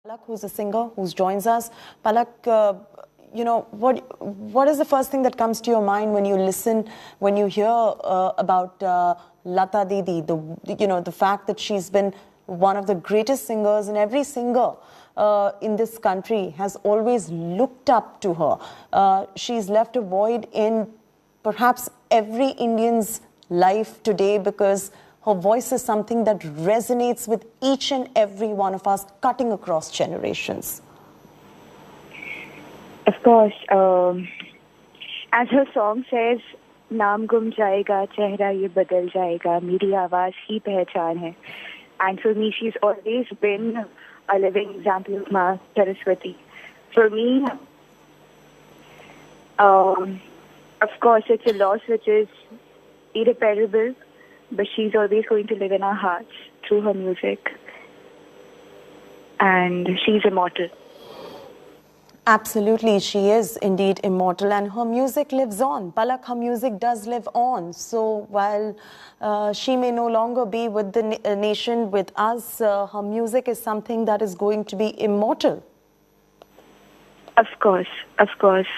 Palak, who's a singer, who joins us. Palak, what is the first thing that comes to your mind when you listen, when you hear about Lata Didi? The fact that she's been one of the greatest singers, and every singer in this country has always looked up to her. She's left a void in perhaps every Indian's life today because her voice is something that resonates with each and every one of us, cutting across generations. Of course, as her song says, "Naam gum jayega, chehra ye badal jayega, meri awaaz hi pehchan hai." And for me, she's always been a living example of Ma Saraswati. For me, of course, it's a loss which is irreparable, but she's always going to live in our hearts through her music. And she's immortal. Absolutely, she is indeed immortal, and her music lives on. Palak, her music does live on. So while she may no longer be with the nation, with us, her music is something that is going to be immortal. Of course, of course.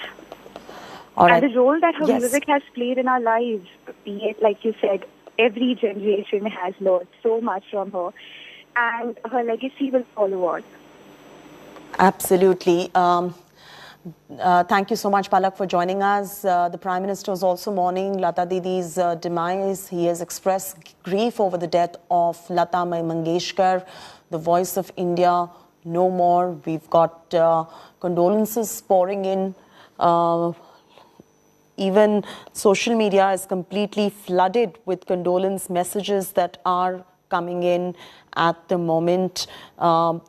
All right. And the role that her Yes. music has played in our lives, be it, like you said, every generation has learned so much from her, and her legacy will follow on. Absolutely. Thank you so much, Palak, for joining us. The Prime Minister is also mourning Lata Didi's demise. He has expressed grief over the death of Lata Mangeshkar, the voice of India. No more. We've got condolences pouring in. Even social media is completely flooded with condolence messages that are coming in at the moment.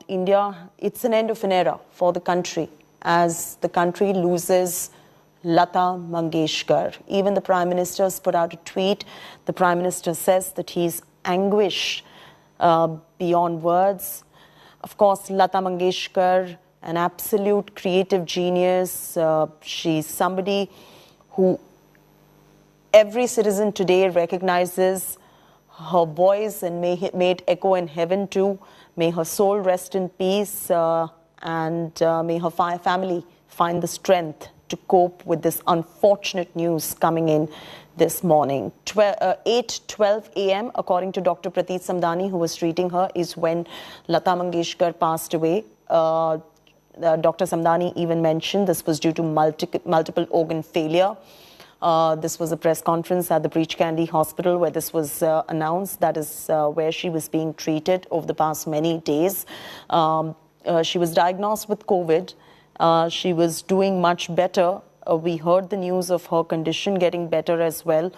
India, it's an end of an era for the country as the country loses Lata Mangeshkar. Even the Prime Minister has put out a tweet. The Prime Minister says that he's anguished beyond words. Of course, Lata Mangeshkar, an absolute creative genius. She's somebody who every citizen today recognizes her voice and may it echo in heaven too. May her soul rest in peace and may her family find the strength to cope with this unfortunate news coming in this morning. 8:12 a.m., according to Dr. Prateek Samdani, who was treating her, is when Lata Mangeshkar passed away. Dr. Samdani even mentioned this was due to multiple organ failure. This was a press conference at the Breach Candy Hospital where this was announced. That is where she was being treated over the past many days. She was diagnosed with COVID. She was doing much better. We heard the news of her condition getting better as well.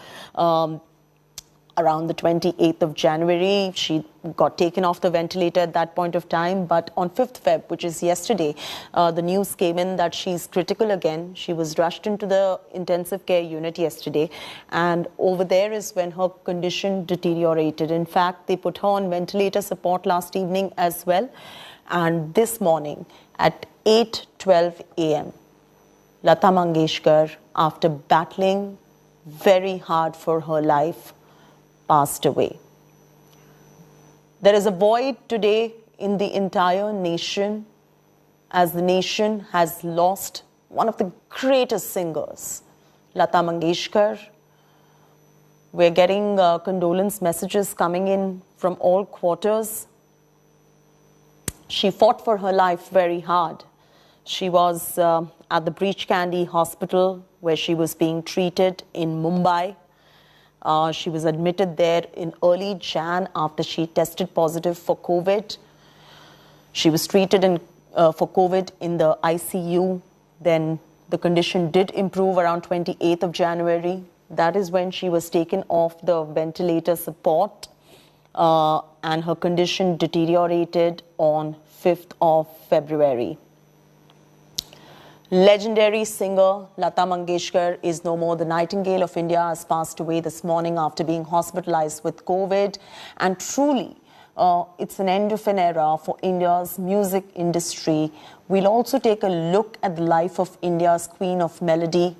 Around the 28th of January, she got taken off the ventilator at that point of time. But on 5th Feb, which is yesterday, the news came in that she's critical again. She was rushed into the intensive care unit yesterday. And over there is when her condition deteriorated. In fact, they put her on ventilator support last evening as well. And this morning at 8:12 a.m., Lata Mangeshkar, after battling very hard for her life, passed away. There is a void today in the entire nation as the nation has lost one of the greatest singers, Lata Mangeshkar. We're getting condolence messages coming in from all quarters. She fought for her life very hard. She was at the Breach Candy Hospital where she was being treated in Mumbai. She was admitted there in early Jan after she tested positive for COVID. She was treated for COVID in the ICU. Then the condition did improve around 28th of January. That is when she was taken off the ventilator support and her condition deteriorated on 5th of February. Legendary singer Lata Mangeshkar is no more. The Nightingale of India has passed away this morning after being hospitalized with COVID. And truly, it's an end of an era for India's music industry. We'll also take a look at the life of India's Queen of Melody,